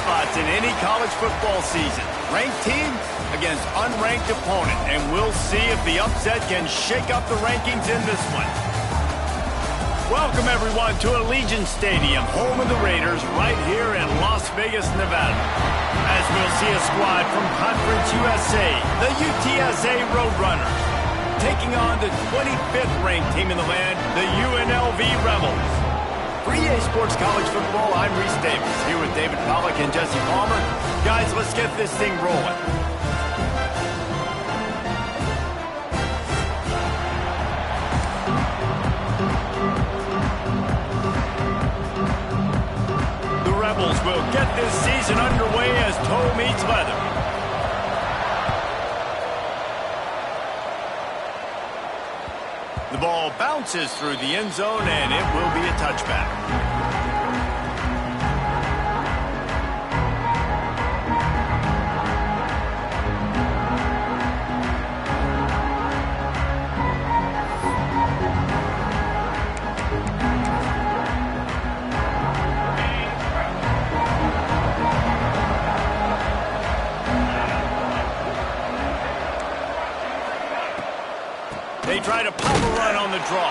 spots in any college football season. Ranked team against unranked opponent, and we'll see if the upset can shake up the rankings in this one. Welcome, everyone, to Allegiant Stadium, home of the Raiders, right here in Las Vegas, Nevada. As we'll see a squad from Conference USA, the UTSA Roadrunners, taking on the 25th ranked team in the land, the UNLV Rebels. For EA Sports College Football, I'm Reese Davis, here with David Pollack and Jesse Palmer. Guys, let's get this thing rolling. The Rebels will get this season underway as toe meets leather. The ball bounces through the end zone, and it will be a touchback. They try to pop a run on the draw.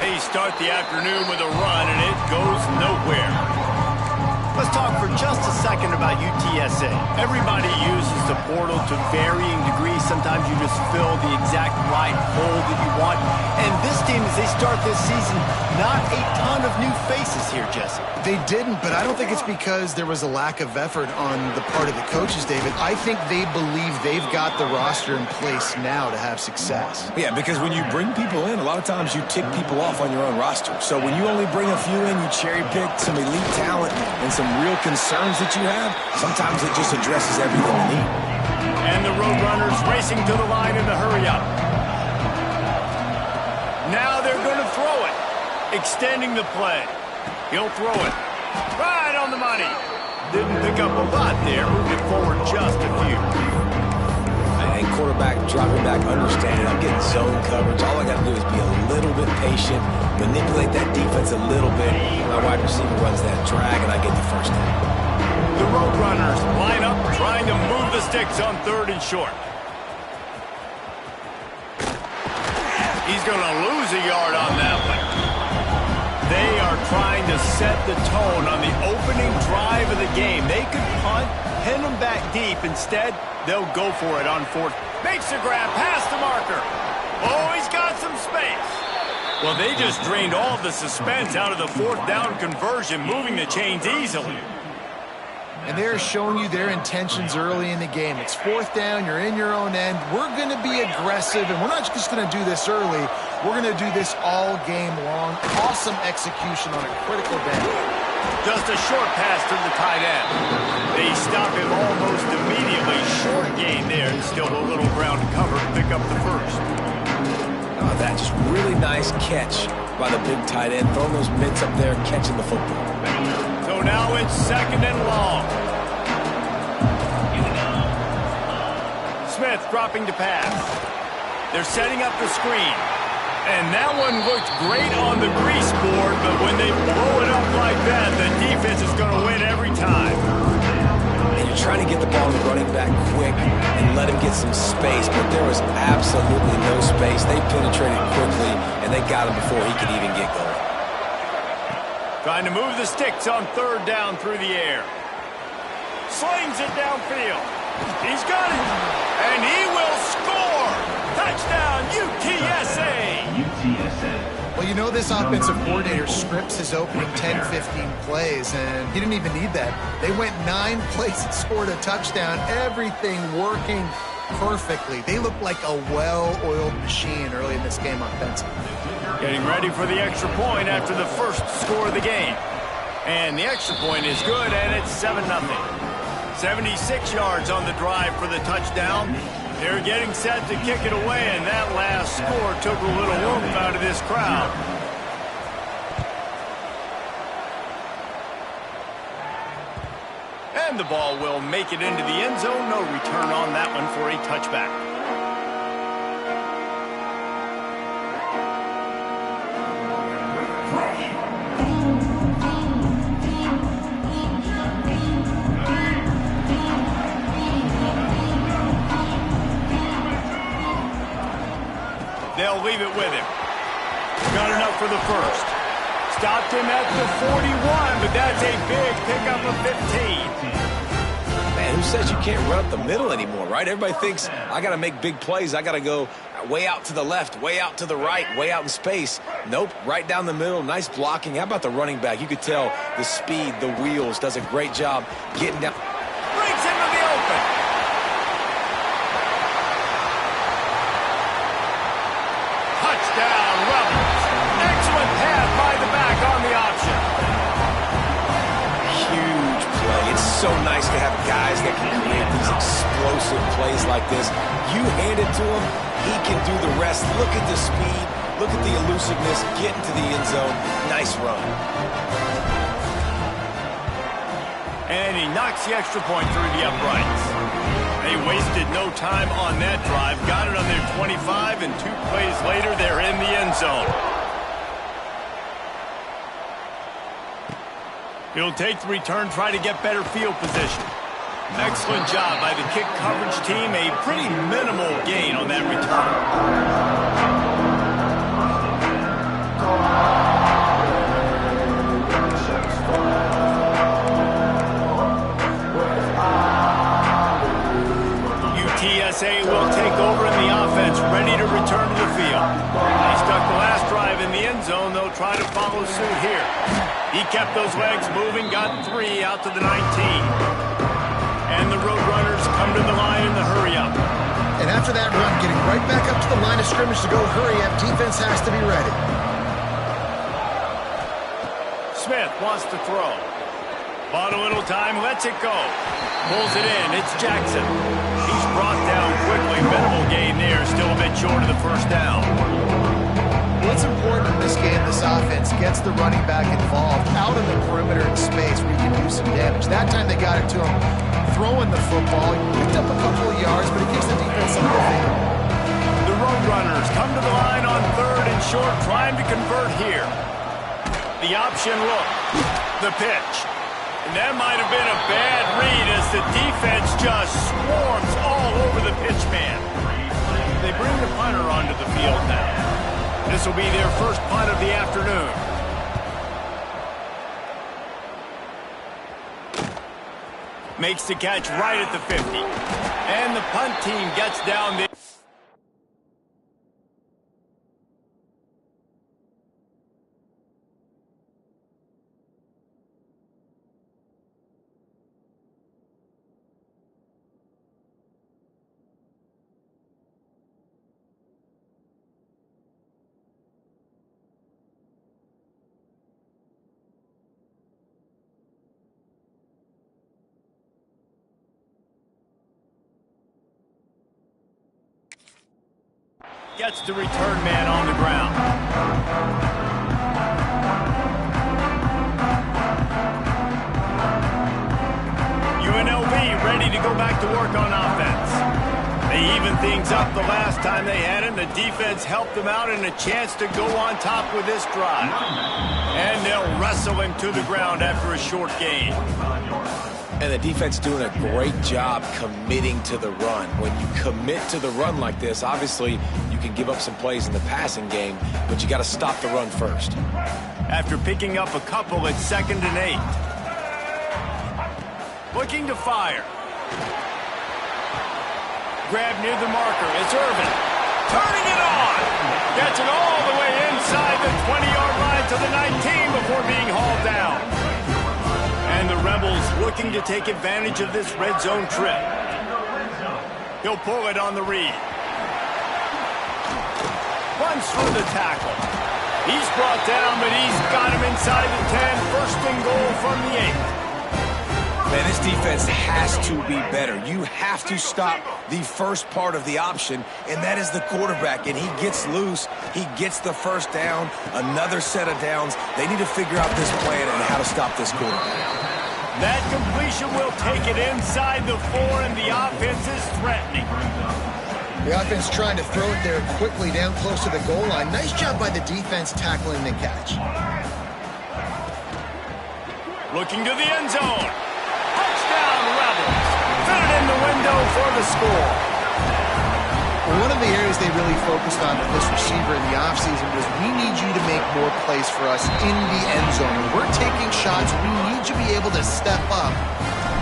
They start the afternoon with a run, and it goes nowhere. Let's talk for just a second about UTSA. Everybody uses the portal to varying degrees. Sometimes you just fill the exact right hole that you want. And this team, as they start this season, not a ton of new faces here, Jesse. They didn't, but I don't think it's because there was a lack of effort on the part of the coaches, David. I think they believe they've got the roster in place now to have success. Yeah, because when you bring people in, a lot of times you tick people off on your own roster. So when you only bring a few in, you cherry-pick some elite talent and some real concerns that you have, sometimes it just addresses everything you need. And the Roadrunners racing to the line in the hurry-up. Now they're going to throw it. Extending the play. He'll throw it. Right on the money. Didn't pick up a lot there. Moved it forward just a few. And quarterback dropping back, understand it. I'm getting zone coverage. All I got to do is be a little bit patient, manipulate that defense a little bit. My wide receiver runs that drag, and I get the first down. The Roadrunners line up, trying to move the sticks on 3rd and short. He's going to lose a yard on that one. They are trying to set the tone on the opening drive of the game. They could punt, pin them back deep. Instead, they'll go for it on 4th. Makes the grab past the marker. Oh, he's got some space. Well, they just drained all the suspense out of the 4th down conversion, moving the chains easily. And they're showing you their intentions early in the game. It's 4th down, you're in your own end. We're going to be aggressive, and we're not just going to do this early. We're going to do this all game long. Awesome execution on a critical down. Just a short pass to the tight end. They stop him almost immediately. Short gain there, and still a little ground to cover to pick up the first. Oh, that just really nice catch by the big tight end. Throwing those mitts up there, catching the football. So now it's 2nd and long. Smith dropping to pass. They're setting up the screen. And that one looked great on the grease board, but when they blow it up like that, the defense is going to win every time. And you're trying to get the ball to the running back quick and let him get some space, but there was absolutely no space. They penetrated quickly, and they got him before he could even get going. Trying to move the sticks on 3rd down through the air. Slings it downfield. He's got it. And he will score. Touchdown, UTSA. Well, you know this offensive coordinator scripts his opening 10, 15 plays, and he didn't even need that. They went 9 plays and scored a touchdown. Everything working perfectly. They look like a well-oiled machine early in this game offensively. Getting ready for the extra point after the first score of the game. And the extra point is good, and it's 7-0. 76 yards on the drive for the touchdown. They're getting set to kick it away, and that last score took a little oomph out of this crowd. And the ball will make it into the end zone. No return on that one for a touchback. they'll leave it with him. Got enough for the first. Stopped him at the 41, but that's a big pickup of 15. Man, who says you can't run up the middle anymore, right? Everybody thinks, I got to make big plays. I got to go way out to the left, way out to the right, way out in space. Nope, right down the middle. Nice blocking. How about the running back? You could tell the speed, the wheels, does a great job getting down. Brings into the open. Touchdown, Rebels. Excellent pass by the back on the option. Huge play. It's so nice to have guys that can create these explosive plays like this. You hand it to him, he can do the rest. Look at the speed. Look at the elusiveness. Get into the end zone. Nice run. And he knocks the extra point through the uprights. They wasted no time on that drive. Got it on their 25, and 2 plays later, they're in the end zone. He'll take the return, try to get better field position. Excellent job by the kick coverage team. A pretty minimal gain on that return. UTSA will take over in the offense, ready to return to the field. They stuck the last drive in the end zone. They'll try to follow suit here. He kept those legs moving, got 3 out to the 19. And the Roadrunners come to the line in the hurry-up. And after that run, getting right back up to the line of scrimmage to go hurry-up, defense has to be ready. Smith wants to throw. Bought a little time, lets it go. Pulls it in, it's Jackson. He's brought down quickly. Minimal gain there, still a bit short of the first down. What's important in this game, this offense gets the running back involved out in the perimeter in space where you can do some damage. That time they got it to him throwing the football. He picked up a couple of yards, but it gives the defense something to think about. The Roadrunners come to the line on 3rd and short, trying to convert here. The option look, the pitch. And that might have been a bad read as the defense just swarms all over the pitch man. They bring the punter onto the field now. This will be their first punt of the afternoon. Makes the catch right at the 50. And the punt team gets down there. Gets the return man on the ground. UNLV ready to go back to work on offense. They evened things up the last time they had it. The defense helped them out and a chance to go on top with this drive. And they'll wrestle him to the ground after a short gain. And the defense doing a great job committing to the run. When you commit to the run like this, obviously you can give up some plays in the passing game, but you got to stop the run first. After picking up a couple, it's 2nd and 8. Looking to fire. Grab near the marker. It's Irvin. Turning it on. Gets it all the way inside the 20-yard line to the 19 before being hauled down. And the Rebels looking to take advantage of this red zone trip. He'll pull it on the read. Runs through the tackle. He's brought down, but he's got him inside the 10. 1st and goal from the 8. Man, this defense has to be better. You have to stop the first part of the option, and that is the quarterback. And he gets loose. He gets the first down, another set of downs. They need to figure out this plan and how to stop this quarterback. That completion will take it inside the 4, and the offense is threatening. The offense trying to throw it there quickly down close to the goal line. Nice job by the defense tackling the catch. Looking to the end zone. Touchdown, Rebels. Fit it in the window for the score. Well, one of the areas they really focused on with this receiver in the offseason was we need you to make more plays for us in the end zone. When we're taking shots, we need you to be able to step up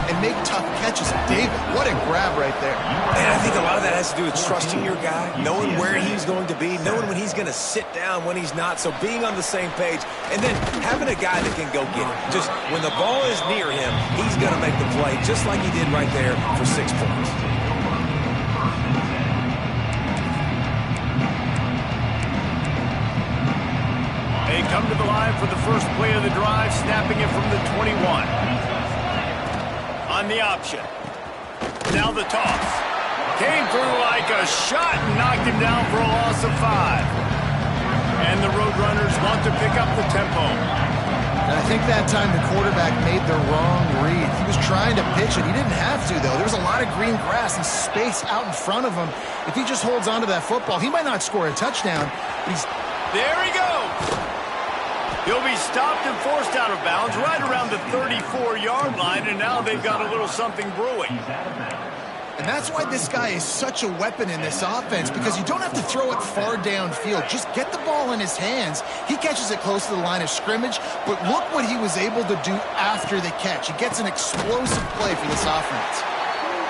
and make tough catches. David, what a grab right there. And I think a lot of that has to do with trusting your guy, knowing where he's going to be, knowing when he's going to sit down, when he's not. So being on the same page, and then having a guy that can go get it. Just when the ball is near him, he's going to make the play, just like he did right there for 6 points. They come to the line for the first play of the drive, snapping it from the 21. On the option. Now the toss. Came through like a shot and knocked him down for a loss of 5. And the Roadrunners want to pick up the tempo. And I think that time the quarterback made the wrong read. He was trying to pitch it. He didn't have to, though. There was a lot of green grass and space out in front of him. If he just holds on to that football, he might not score a touchdown. But there he goes. He'll be stopped and forced out of bounds right around the 34-yard line, and now they've got a little something brewing. And that's why this guy is such a weapon in this offense, because you don't have to throw it far downfield. Just get the ball in his hands. He catches it close to the line of scrimmage, but look what he was able to do after the catch. He gets an explosive play for this offense.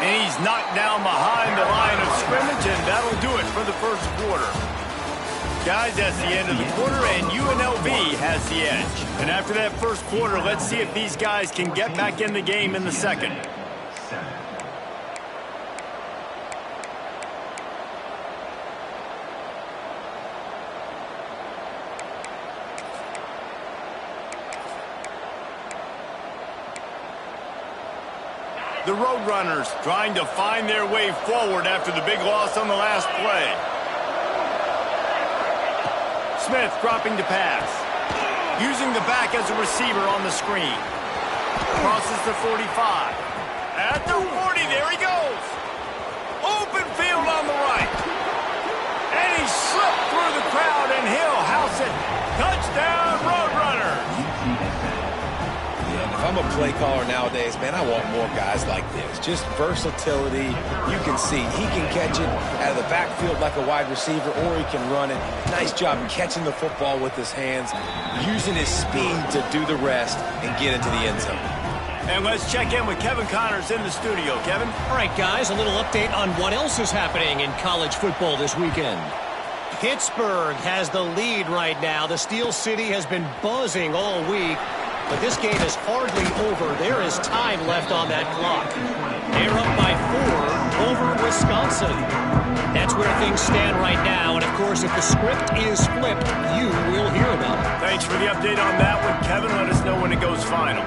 And he's knocked down behind the line of scrimmage, and that'll do it for the first quarter. Guys, that's the end of the quarter, and UNLV has the edge. And after that first quarter, let's see if these guys can get back in the game in the second. The Roadrunners trying to find their way forward after the big loss on the last play. Smith dropping to pass. Using the back as a receiver on the screen. Crosses the 45. At the 40, there he goes. Open field on the right. And he slipped through the crowd, and he'll house it. Touchdown, Roadrunners. If I'm a play caller nowadays, man, I want more guys like this. Just versatility. You can see he can catch it out of the backfield like a wide receiver, or he can run it. Nice job catching the football with his hands, using his speed to do the rest and get into the end zone. And let's check in with Kevin Connors in the studio. Kevin? All right, guys, a little update on what else is happening in college football this weekend. Pittsburgh has the lead right now. The Steel City has been buzzing all week. But this game is hardly over. There is time left on that clock. They're up by 4 over Wisconsin. That's where things stand right now. And, of course, if the script is flipped, you will hear about it. Thanks for the update on that one, Kevin. Let us know when it goes final.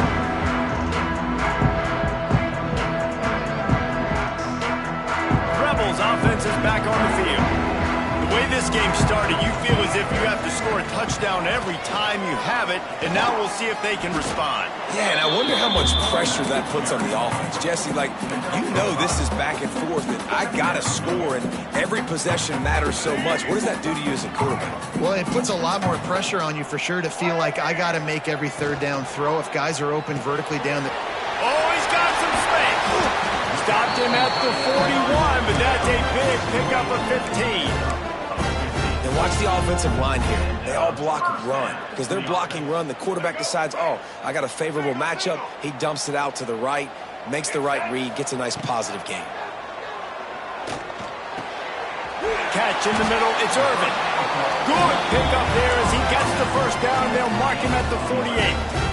Rebels offense is back on the field. The way this game started, you feel as if you have to score a touchdown every time you have it, and now we'll see if they can respond. Yeah, and I wonder how much pressure that puts on the offense. Jesse, like, you know this is back and forth, and I got to score, and every possession matters so much. What does that do to you as a quarterback? Well, it puts a lot more pressure on you for sure to feel like I got to make every third down throw if guys are open vertically down the... Oh, he's got some space. Stopped him at the 41, but that's a big pickup of 15. And watch the offensive line here. They all block run. Because they're blocking run, the quarterback decides, oh, I got a favorable matchup. He dumps it out to the right, makes the right read, gets a nice positive gain. Catch in the middle, it's Irvin. Good pickup there as he gets the first down. They'll mark him at the 48.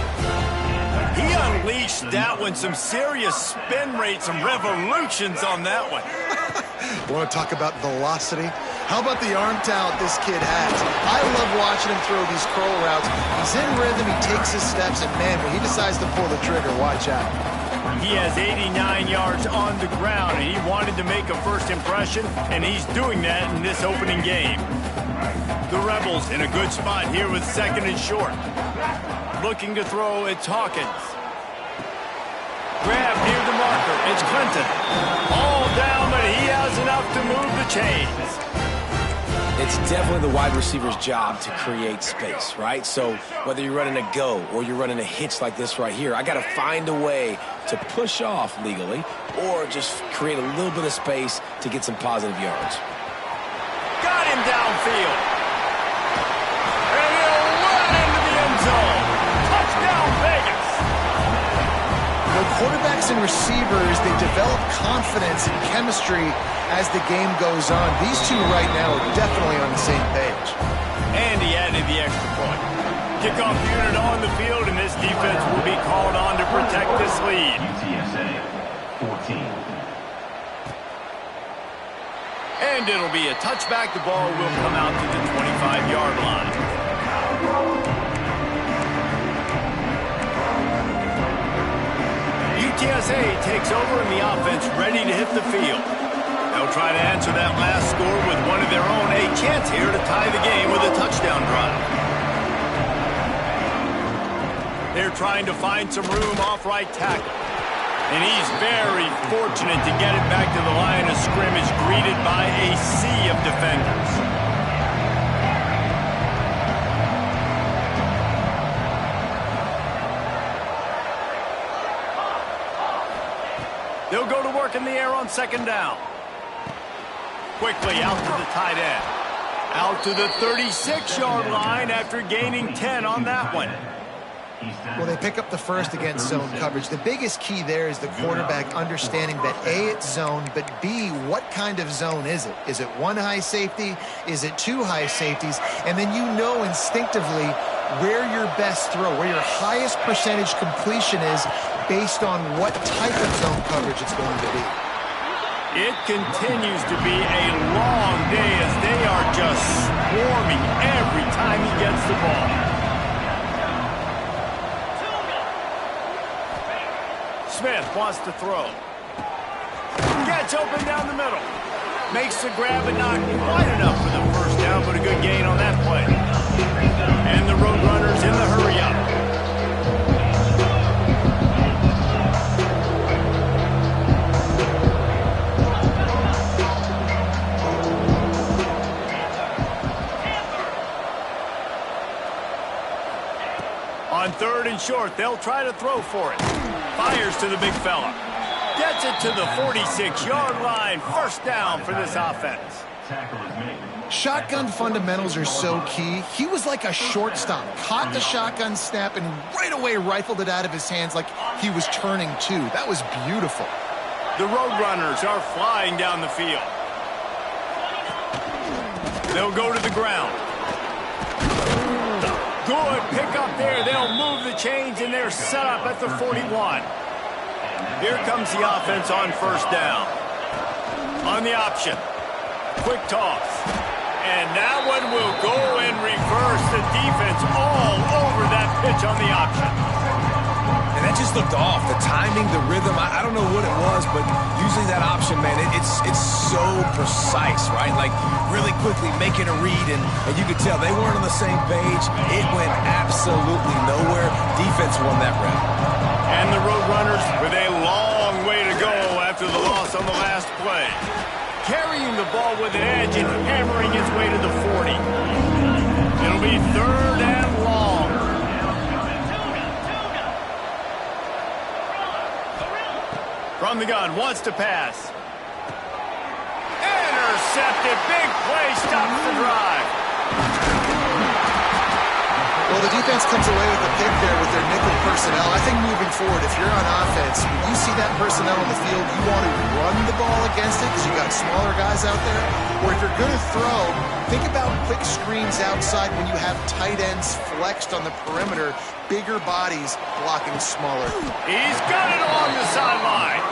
He unleashed that one, some serious spin rates, some revolutions on that one. Want to talk about velocity? How about the arm talent this kid has? I love watching him throw these curl routes. He's in rhythm, he takes his steps, and man, when he decides to pull the trigger, watch out. He has 89 yards on the ground, and he wanted to make a first impression, and he's doing that in this opening game. The Rebels in a good spot here with second and short. Looking to throw, it's Hawkins. Grab near the marker, it's Clinton. All down, but he has enough to move the chains. It's definitely the wide receiver's job to create space, right? So whether you're running a go or you're running a hitch like this right here, I got to find a way to push off legally or just create a little bit of space to get some positive yards. flying downfield. And he'll run into the end zone. Touchdown, Vegas. The quarterbacks and receivers, they develop confidence and chemistry as the game goes on. These two right now are definitely on the same page. And he added the extra point. Kickoff unit on the field, and this defense will be called on to protect this lead. UTSA 14. And it'll be a touchback. The ball will come out to the 25-yard line. UTSA takes over in the offense, ready to hit the field. They'll try to answer that last score with one of their own. A chance here to tie the game with a touchdown drive. They're trying to find some room off right tackle. And he's very fortunate to get it back to the line of scrimmage, greeted by a sea of defenders. They'll go to work in the air on second down. Quickly out to the tight end. Out to the 36-yard line after gaining 10 on that one. Well, they pick up the first against zone coverage. The biggest key there is the quarterback understanding that A, it's zone, but B, what kind of zone is it? Is it one high safety? Is it two high safeties? And then you know instinctively where your best throw, where your highest percentage completion is based on what type of zone coverage it's going to be. It continues to be a long day as they are just swarming every time he gets the ball. Smith wants to throw. Gets open down the middle. Makes the grab and not quite enough for the first down, but a good gain on that play. And the Roadrunners in the hurry-up. On third and short, they'll try to throw for it. Fires to the big fella. Gets it to the 46-yard line. First down for this offense. Shotgun fundamentals are so key. He was like a shortstop. Caught the shotgun snap and right away rifled it out of his hands like he was turning two. That was beautiful. The Roadrunners are flying down the field. They'll go to the ground. Good pick up there. They'll move the chains, and they're set up at the 41. Here comes the offense on first down. On the option. Quick toss. And that one will go and reverse the defense all over that pitch on the option. And that just looked off. The timing, the rhythm, I don't know what it was, but using that option, man, it's so precise, right? Like really quickly making a read, and you could tell they weren't on the same page. It went absolutely nowhere. Defense won that round. And the Roadrunners with a long way to go after the loss on the last play. Carrying the ball with an edge and hammering its way to the 40. It'll be third and long. From the gun, wants to pass. Intercepted. Big play, stops the drive. Well, the defense comes away with a pick there with their nickel personnel. I think moving forward, if you're on offense, when you see that personnel on the field, you want to run the ball against it because you got smaller guys out there. Or if you're going to throw, think about quick screens outside when you have tight ends flexed on the perimeter, bigger bodies blocking smaller. He's got it along the sideline.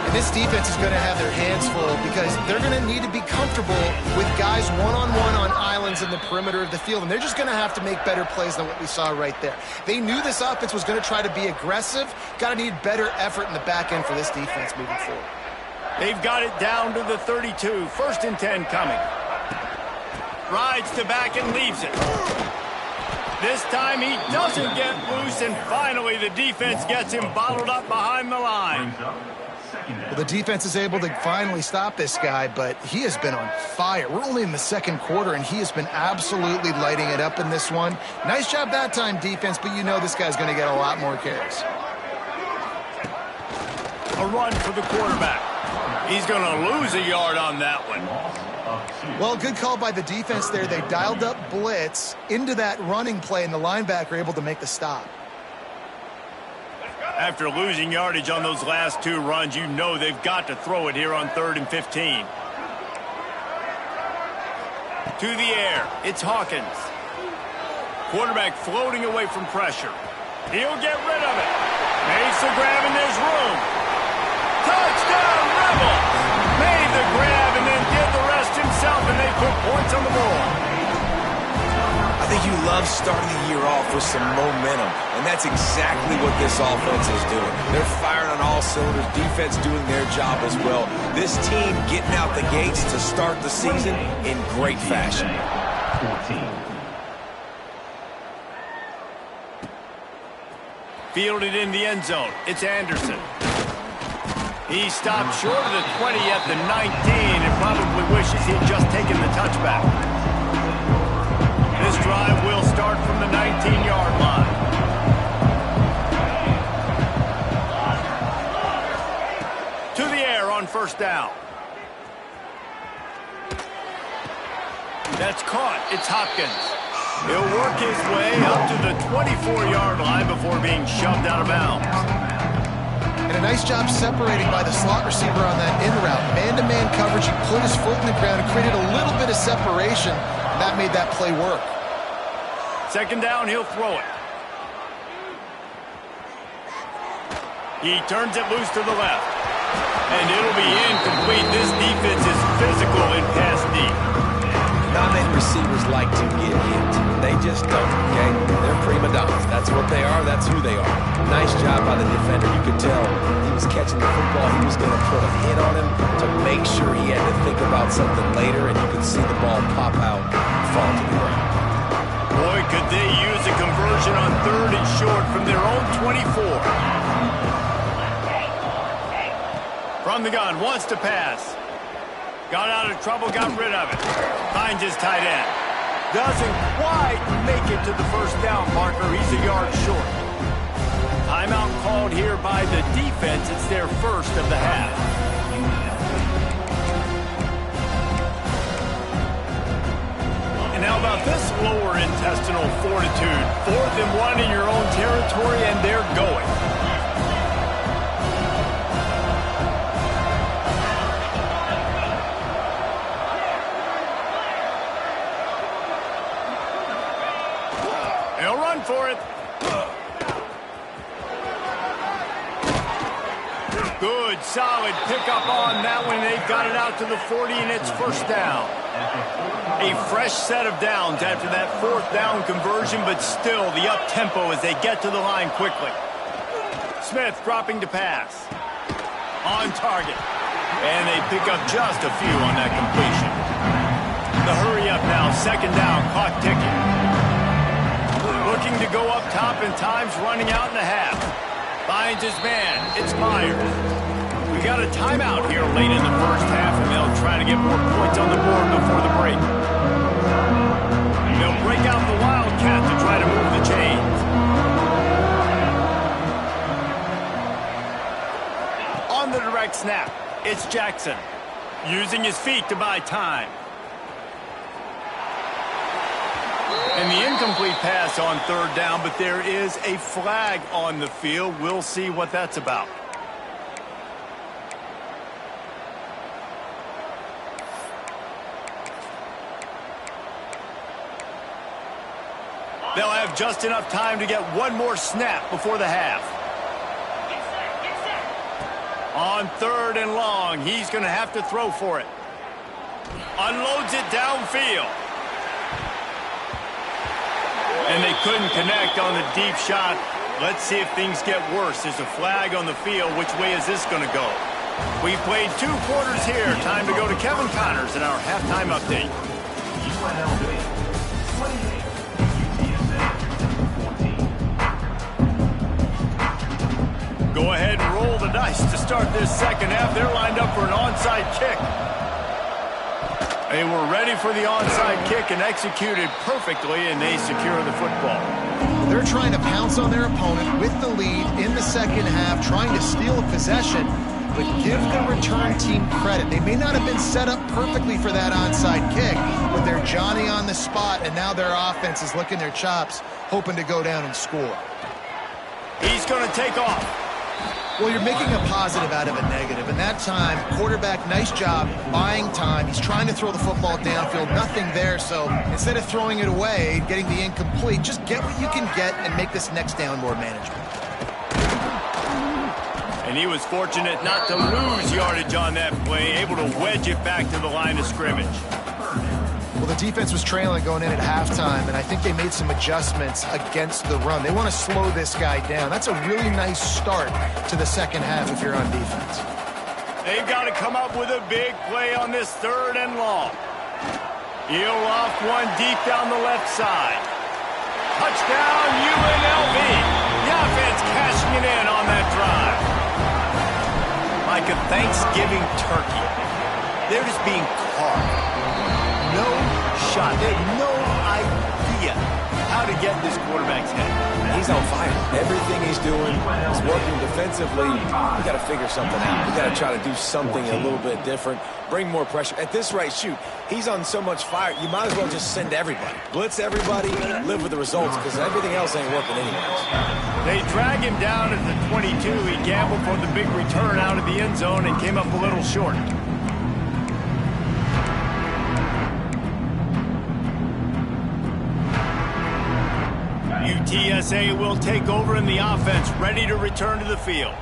And this defense is going to have their hands full because they're going to need to be comfortable with guys one-on-one on islands in the perimeter of the field, and they're just going to have to make better plays than what we saw right there. They knew this offense was going to try to be aggressive. Got to need better effort in the back end for this defense moving forward. They've got it down to the 32. First and 10 coming. Rides to back and leaves it. This time he doesn't get loose, and finally the defense gets him bottled up behind the line. Well, the defense is able to finally stop this guy, but he has been on fire. We're only in the second quarter, and he has been absolutely lighting it up in this one. Nice job that time, defense, but you know this guy's going to get a lot more carries. A run for the quarterback. He's going to lose a yard on that one. of 2. Well, good call by the defense there. They dialed up blitz into that running play, and the linebacker able to make the stop. After losing yardage on those last 2 runs, you know they've got to throw it here on 3rd and 15. To the air, it's Hawkins. Quarterback floating away from pressure. He'll get rid of it. Makes the grab, and there's room. Touchdown, Rebel! Made the grab and then did the rest himself, and they put points on the board. I think you love starting the year off with some momentum, and that's exactly what this offense is doing. They're firing on all cylinders, defense doing their job as well. This team getting out the gates to start the season in great fashion. 14. Fielded in the end zone. It's Anderson. He stopped short of the 20 at the 19 and probably wishes he'd just taken the touchback. This drive will start from the 19-yard line. To the air on 1st down. That's caught. It's Hopkins. He'll work his way up to the 24-yard line before being shoved out of bounds. And a nice job separating by the slot receiver on that in route. Man-to-man coverage, he put his foot in the ground and created a little bit of separation. And that made that play work. 2nd down, he'll throw it. He turns it loose to the left. And it'll be incomplete. This defense is physical in pass deep. Not many receivers like to get hit. They just don't, okay? They're prima donnas. That's what they are. That's who they are. Nice job by the defender. You could tell he was catching the football. He was going to put a hit on him to make sure he had to think about something later, and you could see the ball pop out and fall to the ground. Boy, could they use a conversion on 3rd and short from their own 24. From the gun, wants to pass. Got out of trouble, got rid of it. Finds his tight end. Doesn't quite make it to the 1st down marker. He's a yard short. Timeout called here by the defense. It's their 1st of the half. And how about this lower intestinal fortitude? 4th and 1 in your own territory, and they're going. They'll run for it. Good, solid pickup on that one. They've got it out to the 40, and it's 1st down. A fresh set of downs after that 4th down conversion, but still the up-tempo as they get to the line quickly. Smith dropping to pass. On target. And they pick up just a few on that completion. The hurry up now, 2nd down, clock ticking. Looking to go up top, and time's running out in the half. Finds his man. It's Myers. We got a timeout here late in the 1st half, and they'll try to get more points on the board before the break. They'll break out the Wildcat to try to move the chains. On the direct snap, it's Jackson. Using his feet to buy time. And the incomplete pass on 3rd down, but there is a flag on the field. We'll see what that's about. They'll have just enough time to get one more snap before the half. On 3rd and long, he's going to have to throw for it. Unloads it downfield. And they couldn't connect on the deep shot. Let's see if things get worse. There's a flag on the field. Which way is this going to go? We've played 2 quarters here. Time to go to Kevin Connors in our halftime update. UNLV 28, UTSA 14. Go ahead and roll the dice to start this 2nd half. They're lined up for an onside kick. They were ready for the onside kick and executed perfectly, and they secure the football. They're trying to pounce on their opponent with the lead in the 2nd half, trying to steal a possession. but give the return team credit. They may not have been set up perfectly for that onside kick, but they're Johnny on the spot, and now their offense is licking their chops, hoping to go down and score. He's going to take off. Well, you're making a positive out of a negative, and that time, quarterback, nice job buying time. He's trying to throw the football downfield, nothing there, so instead of throwing it away, getting the incomplete, just get what you can get and make this next down more manageable. And he was fortunate not to lose yardage on that play, able to wedge it back to the line of scrimmage. Well, the defense was trailing going in at halftime, and I think they made some adjustments against the run. They want to slow this guy down. That's a really nice start to the second half if you're on defense. They've got to come up with a big play on this 3rd and long. He'll off one deep down the left side. Touchdown, UNLV. The offense cashing it in on that drive. Like a Thanksgiving turkey. They're just being carved. No shot. They have no idea how to get this quarterback's head. He's on fire. Everything he's doing is working defensively. We got to figure something out. We got to try to do something a little bit different. Bring more pressure. At this rate, shoot, he's on so much fire, you might as well just send everybody. Blitz everybody, live with the results, because everything else ain't working anyways. They drag him down at the 22. He gambled for the big return out of the end zone and came up a little short. UTSA will take over in the offense, ready to return to the field.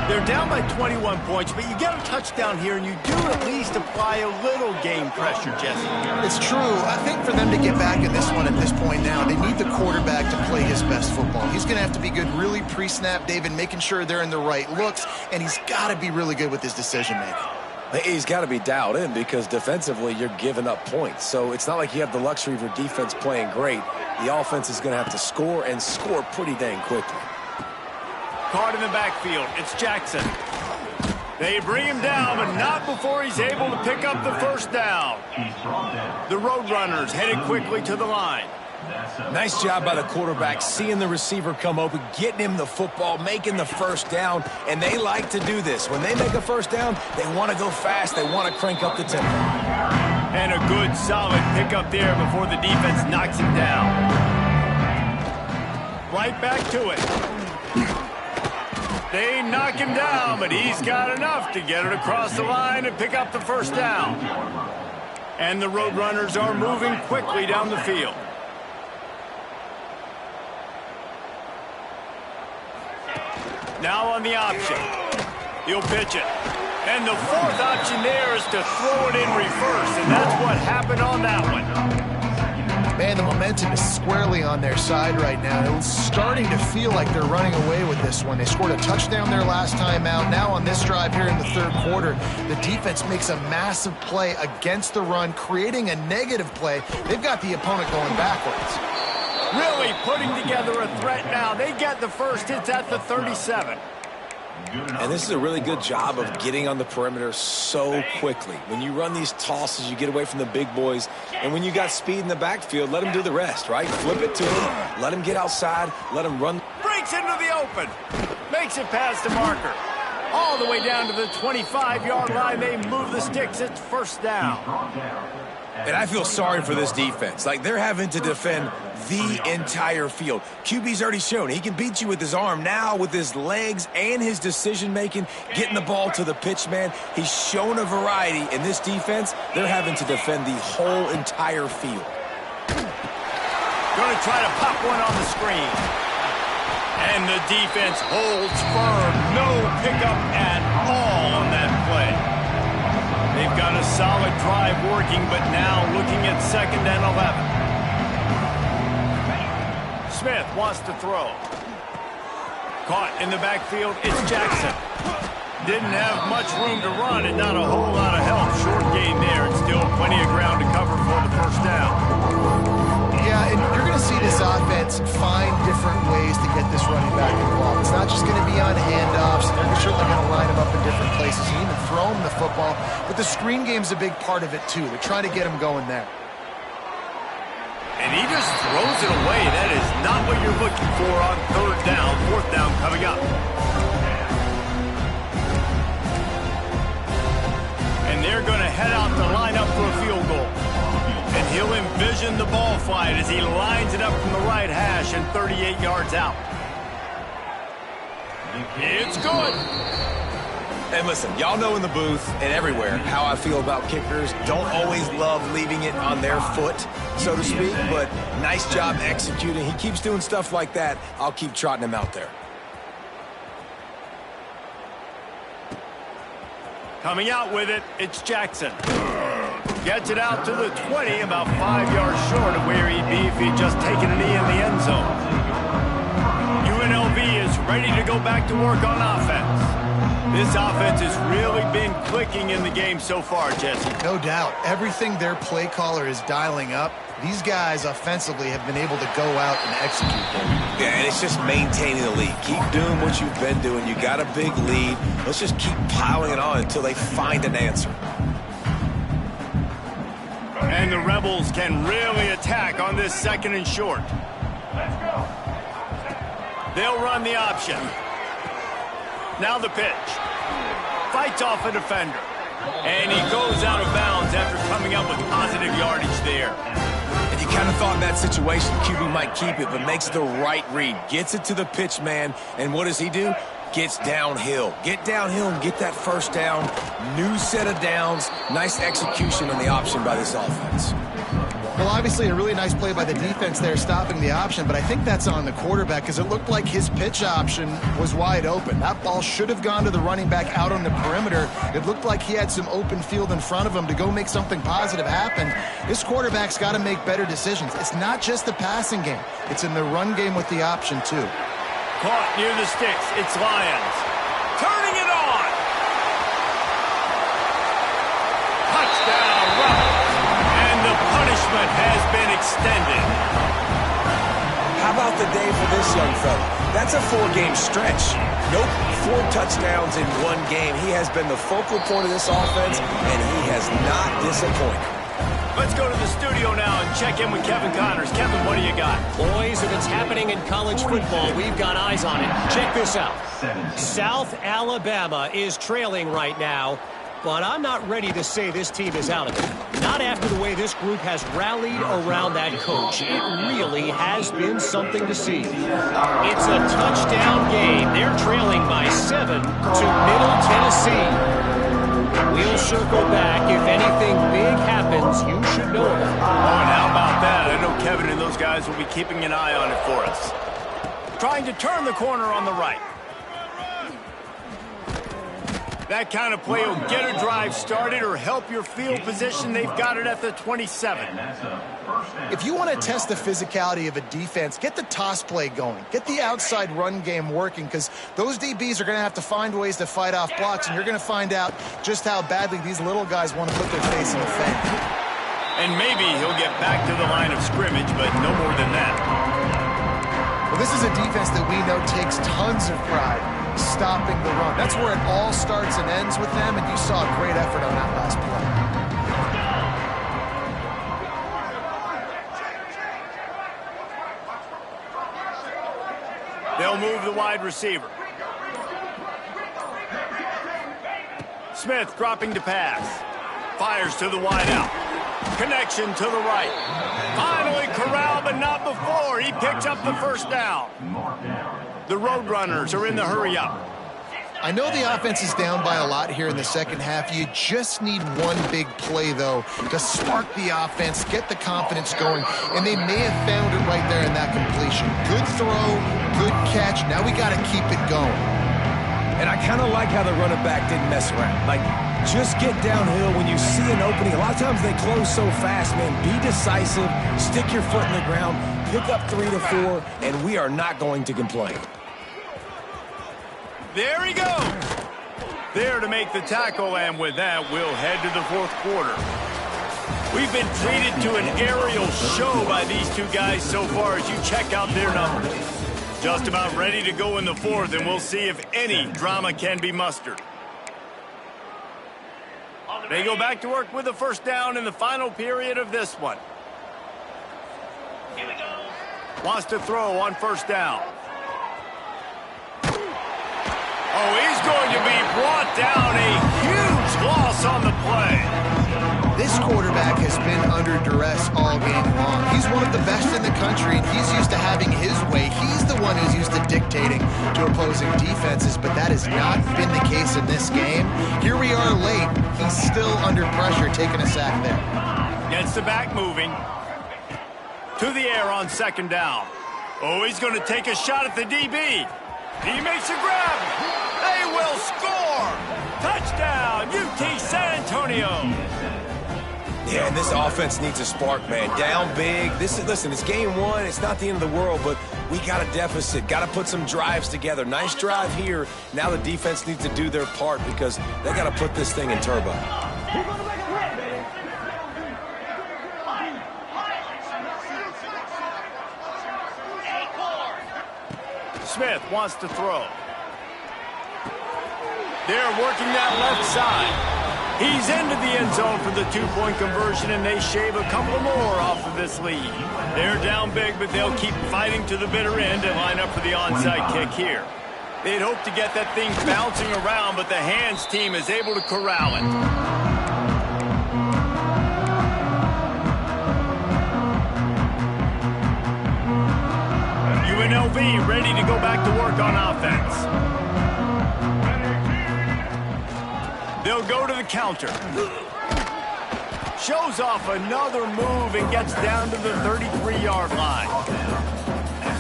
They're down by 21 points, but you get a touchdown here, and you do at least apply a little game pressure, Jesse. It's true. I think for them to get back in this one at this point now, they need the quarterback to play his best football. He's going to have to be good really pre-snap, David, making sure they're in the right looks, and he's got to be really good with his decision-making. He's got to be dialed in because defensively you're giving up points. So it's not like you have the luxury of your defense playing great. The offense is going to have to score and score pretty dang quickly. Caught in the backfield. It's Jackson. They bring him down, but not before he's able to pick up the first down. The Roadrunners headed quickly to the line. Nice job by the quarterback, seeing the receiver come open, getting him the football, making the first down, and they like to do this. When they make a first down, they want to go fast. They want to crank up the tempo. And a good, solid pickup there before the defense knocks him down. Right back to it. They knock him down, but he's got enough to get it across the line and pick up the first down. And the Roadrunners are moving quickly down the field. Now on the option. He'll pitch it. And the fourth option there is to throw it in reverse, and that's what happened on that one. Man, the momentum is squarely on their side right now. It's starting to feel like they're running away with this one. They scored a touchdown their last time out. Now on this drive here in the third quarter, the defense makes a massive play against the run, creating a negative play. They've got the opponent going backwards. Really putting together a threat now. They get the first. It's at the 37. And this is a really good job of getting on the perimeter so quickly. When you run these tosses, you get away from the big boys. And when you got speed in the backfield, let them do the rest, right? Flip it to him, let him get outside, let him run. Breaks into the open. Makes it past the marker. All the way down to the 25-yard line. They move the sticks. It's first down. And I feel sorry for this defense. Like, they're having to defend the entire field. QB's already shown he can beat you with his arm. Now with his legs and his decision-making, getting the ball to the pitch man, he's shown a variety. In this defense, they're having to defend the whole entire field. Going to try to pop one on the screen. And the defense holds firm. No pickup at all on that play. They've got a solid drive working, but now looking at 2nd and 11. Smith wants to throw. Caught in the backfield, it's Jackson. Didn't have much room to run and not a whole lot of help. Short gain there and still plenty of ground to cover for the first down. Yeah, and you're going to see this offense find different ways to get this running back involved. It's not just going to be on handoffs. They're certainly going to line him up in different places and even throw him the football. But the screen game's a big part of it, too. They're trying to get him going there. And he just throws it away. That is not what you're looking for on 3rd down. 4th down coming up. And they're going to head out to line up for a field goal. And he'll envision the ball flight as he lines it up from the right hash and 38 yards out. It's good. And listen, y'all know in the booth and everywhere how I feel about kickers. Don't always love leaving it on their foot, so to speak, but nice job executing. He keeps doing stuff like that. I'll keep trotting him out there. Coming out with it, it's Jackson. Gets it out to the 20, about 5 yards short of where he'd be if he'd just taken a knee in the end zone. UNLV is ready to go back to work on offense. This offense has really been clicking in the game so far, Jesse. No doubt. Everything their play caller is dialing up, these guys offensively have been able to go out and execute them. Yeah, and it's just maintaining the lead. Keep doing what you've been doing. You got a big lead. Let's just keep piling it on until they find an answer. And the Rebels can really attack on this 2nd and short. Let's go. They'll run the option. Now the pitch. Fights off a defender. And he goes out of bounds after coming up with positive yardage there. And you kind of thought in that situation QB might keep it, but makes the right read. Gets it to the pitch man, and what does he do? Gets downhill. Get downhill and get that first down. New set of downs. Nice execution on the option by this offense. Well, obviously a really nice play by the defense there stopping the option, but I think that's on the quarterback because it looked like his pitch option was wide open. That ball should have gone to the running back out on the perimeter. It looked like he had some open field in front of him to go make something positive happen. This quarterback's got to make better decisions. It's not just the passing game. It's in the run game with the option, too. Caught near the sticks. It's Lions. Turning it on. Touchdown, Rebels. And the punishment has been extended. How about the day for this young fella? That's a 4-game stretch. Nope, 4 touchdowns in 1 game. He has been the focal point of this offense, and he has not disappointed. Let's go to the studio now and check in with Kevin Connors. Kevin, what do you got? Boys, if it's happening in college football, we've got eyes on it. Check this out. South Alabama is trailing right now, but I'm not ready to say this team is out of it. Not after the way this group has rallied around that coach. It really has been something to see. It's a touchdown game. They're trailing by 7 to Middle Tennessee. We'll circle back. If anything big happens, you should know about it. Oh, and how about that? I know Kevin and those guys will be keeping an eye on it for us. Trying to turn the corner on the right. That kind of play will get a drive started or help your field position. They've got it at the 27. If you want to test the physicality of a defense, get the toss play going. Get the outside run game working because those DBs are going to have to find ways to fight off blocks, and you're going to find out just how badly these little guys want to put their face in the fence. And maybe he'll get back to the line of scrimmage, but no more than that. Well, this is a defense that we know takes tons of pride stopping the run. That's where it all starts and ends with them, and you saw a great effort on that last play. They'll move the wide receiver. Smith dropping to pass. Fires to the wideout. Connection to the right. Finally corralled, but not before. He picks up the first down. The Roadrunners are in the hurry-up. I know the offense is down by a lot here in the second half. You just need one big play, though, to spark the offense, get the confidence going, and they may have found it right there in that completion. Good throw, good catch. Now we got to keep it going. And I kind of like how the running back didn't mess around. Like, just get downhill when you see an opening. A lot of times they close so fast, man. Be decisive, stick your foot in the ground, pick up 3 to 4, and we are not going to complain. There he goes. There to make the tackle, and with that, we'll head to the fourth quarter. We've been treated to an aerial show by these two guys so far as you check out their numbers. Just about ready to go in the fourth, and we'll see if any drama can be mustered. They go back to work with a first down in the final period of this one. Here we go. Wants to throw on first down. Oh, he's going to be brought down. A huge loss on the play. quarterback has been under duress all game long. He's one of the best in the country, and he's used to having his way. He's the one who's used to dictating to opposing defenses, but that has not been the case in this game. Here we are late. He's still under pressure, taking a sack there. Gets the back moving. To the air on second down. Oh, he's going to take a shot at the DB. He makes a grab. They will score. Touchdown, UT San Antonio. Yeah, and this offense needs a spark, man. Down big. Listen, it's game one. It's not the end of the world, but we got a deficit. Got to put some drives together. Nice drive here. Now the defense needs to do their part because they got to put this thing in turbo. Smith wants to throw. They're working that left side. He's into the end zone for the two-point conversion, and they shave a couple more off of this lead. They're down big, but they'll keep fighting to the bitter end and line up for the onside kick here. They'd hope to get that thing bouncing around, but the hands team is able to corral it. UNLV ready to go back to work on offense. They'll go to the counter. Shows off another move and gets down to the 33-yard line.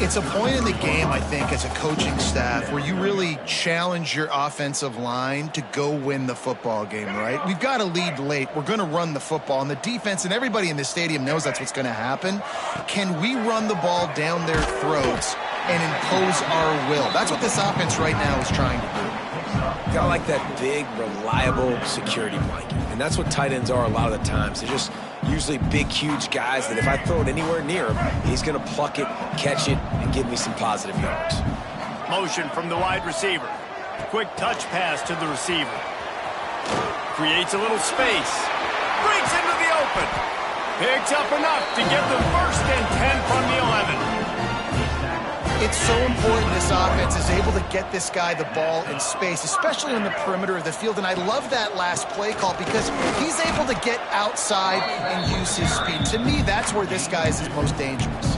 It's a point in the game, I think, as a coaching staff where you really challenge your offensive line to go win the football game, right? We've got to lead late. We're going to run the football. And the defense and everybody in the stadium knows that's what's going to happen. Can we run the ball down their throats and impose our will? That's what this offense right now is trying to do. Got like that big, reliable security blanket. And that's what tight ends are a lot of the times. They're just usually big, huge guys that if I throw it anywhere near him, he's going to pluck it, catch it, and give me some positive yards. Motion from the wide receiver. Quick touch pass to the receiver. Creates a little space. Breaks into the open. Picks up enough to get the first and 10 from the 11. It's so important this offense is able to get this guy the ball in space, especially on the perimeter of the field. And I love that last play call because he's able to get outside and use his speed. To me, that's where this guy is his most dangerous.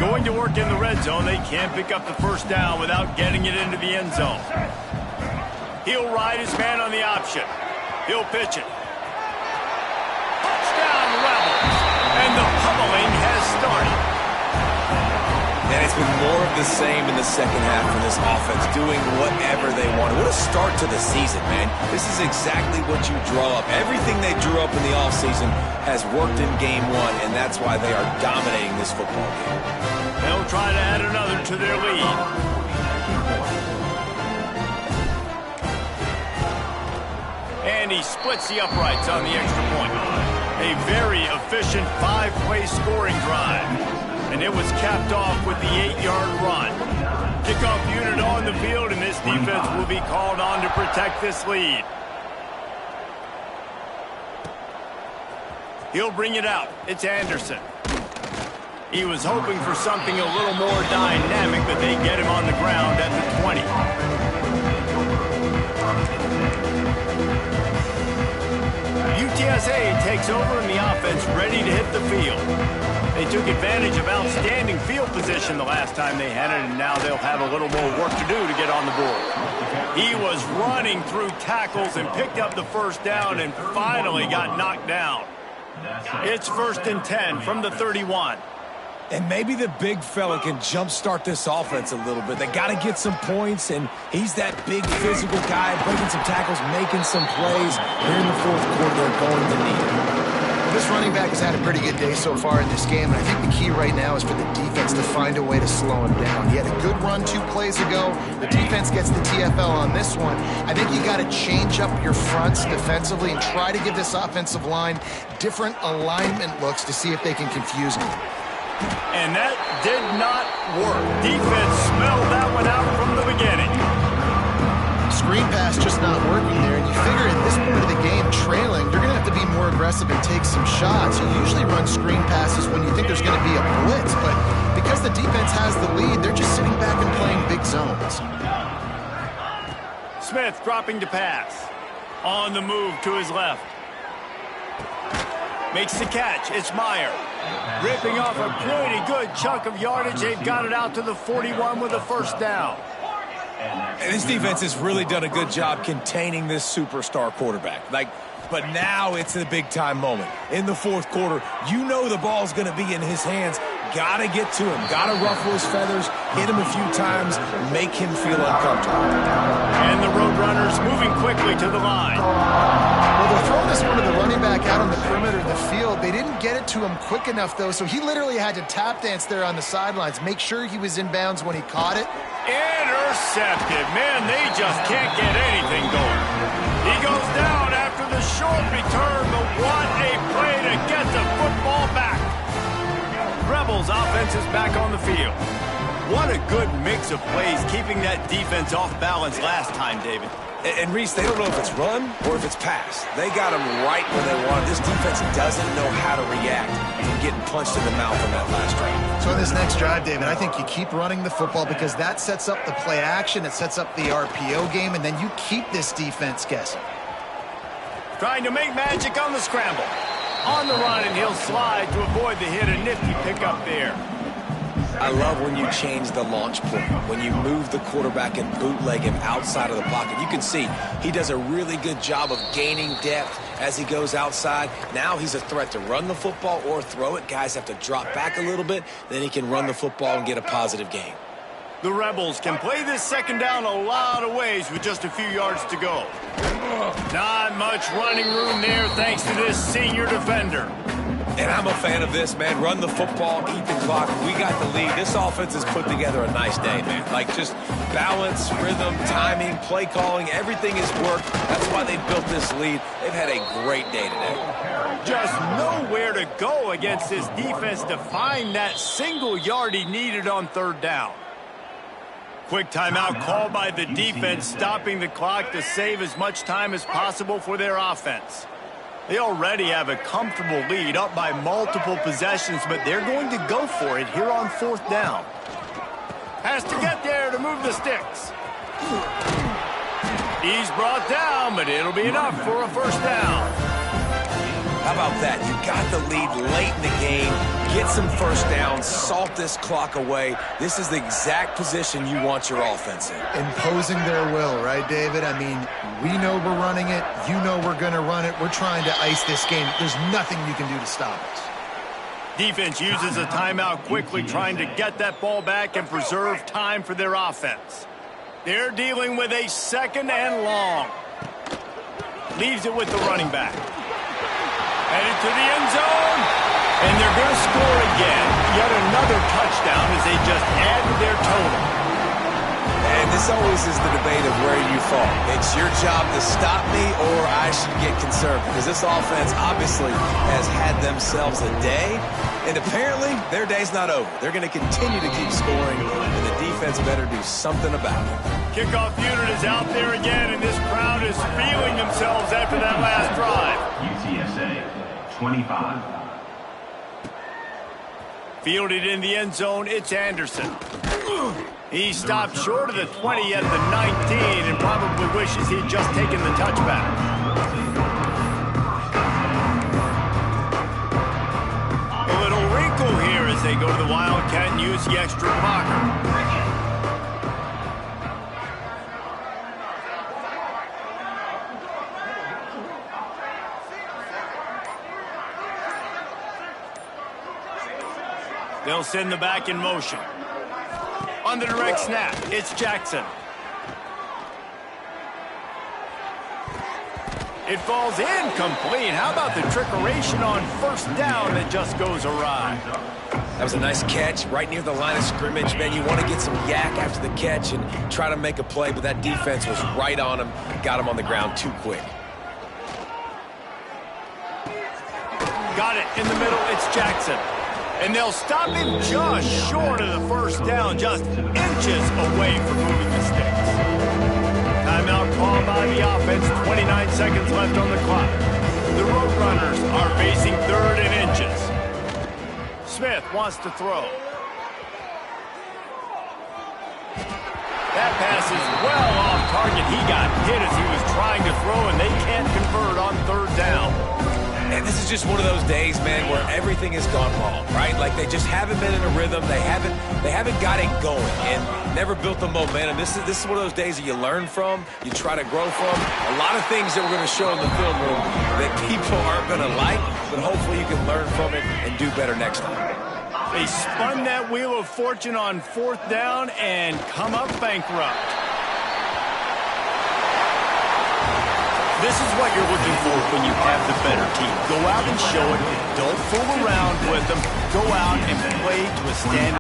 Going to work in the red zone, they can't pick up the first down without getting it into the end zone. He'll ride his man on the option. He'll pitch it. Touchdown, Rebels. And the pummeling has started. And it's been more of the same in the second half for this offense, doing whatever they wanted. What a start to the season, man. This is exactly what you draw up. Everything they drew up in the offseason has worked in game one, and that's why they are dominating this football game. They'll try to add another to their lead. And he splits the uprights on the extra point. A very efficient 5-play scoring drive. And it was capped off with the 8-yard run. Kickoff unit on the field, and this defense will be called on to protect this lead. He'll bring it out. It's Anderson. He was hoping for something a little more dynamic, but they get him on the ground at the 20. UTSA takes over and the offense ready to hit the field. They took advantage of outstanding field position the last time they had it, and now they'll have a little more work to do to get on the board. He was running through tackles and picked up the first down and finally got knocked down. It's 1st and 10 from the 31. And maybe the big fella can jumpstart this offense a little bit. They got to get some points, and he's that big physical guy, breaking some tackles, making some plays. Here in the fourth quarter, they're going to need him. This running back has had a pretty good day so far in this game, and I think the key right now is for the defense to find a way to slow him down. He had a good run 2 plays ago. The defense gets the TFL on this one. I think you got to change up your fronts defensively and try to give this offensive line different alignment looks to see if they can confuse him. And that did not work. Defense smelled that one out from the beginning. Screen pass just not working there, and you figure at this point of the game, trailing, you're going to have to be more aggressive and take some shots. You usually run screen passes when you think there's going to be a blitz, but because the defense has the lead, they're just sitting back and playing big zones. Smith dropping to pass. On the move to his left. Makes the catch. It's Meyer. Ripping off a pretty good chunk of yardage. They've got it out to the 41 with a first down. And this defense has really done a good job containing this superstar quarterback. But now it's a big-time moment. In the fourth quarter, you know the ball's going to be in his hands. Got to get to him. Got to ruffle his feathers, hit him a few times, make him feel uncomfortable. And the Roadrunners moving quickly to the line. Well, they're throwing this one to the running back out on the perimeter of the field. They didn't get it to him quick enough, though, so he literally had to tap dance there on the sidelines, make sure he was in bounds when he caught it. Intercepted. Man, they just can't get anything going. He goes down after the short return, but what a play to get the football back. Rebels offense is back on the field. What a good mix of plays, keeping that defense off balance last time, David. And Reese, they don't know if it's run or if it's pass. They got him right where they want. This defense doesn't know how to react from getting punched in the mouth on that last drive. So in this next drive, David, I think you keep running the football because that sets up the play action, it sets up the RPO game, and then you keep this defense guessing. Trying to make magic on the scramble. On the run, and he'll slide to avoid the hit. A nifty pickup there. I love when you change the launch point, when you move the quarterback and bootleg him outside of the pocket. You can see he does a really good job of gaining depth as he goes outside. Now he's a threat to run the football or throw it. Guys have to drop back a little bit. Then he can run the football and get a positive gain. The Rebels can play this second down a lot of ways with just a few yards to go. Not much running room there thanks to this senior defender. And I'm a fan of this, man. Run the football, eat the clock. We got the lead. This offense has put together a nice day, man. Just balance, rhythm, timing, play calling, everything has worked. That's why they built this lead. They've had a great day today. Just nowhere to go against this defense to find that single yard he needed on third down. Quick timeout called by the defense, stopping the clock to save as much time as possible for their offense. They already have a comfortable lead, up by multiple possessions, but they're going to go for it here on fourth down. Has to get there to move the sticks. He's brought down, but it'll be enough for a first down. How about that? You got the lead late in the game. Get some first downs, salt this clock away. This is the exact position you want your offense in. Imposing their will, right, David? I mean, we know we're running it. You know we're going to run it. We're trying to ice this game. There's nothing you can do to stop us. Defense uses a timeout quickly, trying to get that ball back and preserve time for their offense. They're dealing with a second and long. Leaves it with the running back. Headed to the end zone. And they're going to score again. Yet another touchdown as they just add to their total. And this always is the debate of where you fall. It's your job to stop me or I should get concerned. Because this offense obviously has had themselves a day. And apparently their day's not over. They're going to continue to keep scoring. And the defense better do something about it. Kickoff unit is out there again. And this crowd is feeling themselves after that last drive. UTSA 25. Fielded in the end zone, it's Anderson. He stopped short of the 20 at the 19 and probably wishes he'd just taken the touchback. A little wrinkle here as they go to the Wildcat and use the extra blocker. They'll send the back in motion. On the direct snap, it's Jackson. It falls incomplete. How about the trickeration on first down that just goes awry? That was a nice catch right near the line of scrimmage. Man, you want to get some yak after the catch and try to make a play, but that defense was right on him. Got him on the ground too quick. Got it in the middle, it's Jackson. And they'll stop him just short of the first down, just inches away from moving the sticks. Timeout called by the offense, 29 seconds left on the clock. The Roadrunners are facing third and inches. Smith wants to throw. pass is well off target. He got hit as he was trying to throw, and they can't convert on third down. And this is just one of those days, man, where everything has gone wrong, right? Like they just haven't been in a rhythm. They haven't got it going and never built the momentum. This is one of those days that you learn from, you try to grow from. A lot of things that we're going to show in the film room that people aren't going to like, but hopefully you can learn from it and do better next time. They spun that wheel of fortune on fourth down and come up bankrupt. This is what you're looking for when you have the better team. Go out and show it. Don't fool around with them. Go out and play to a standard.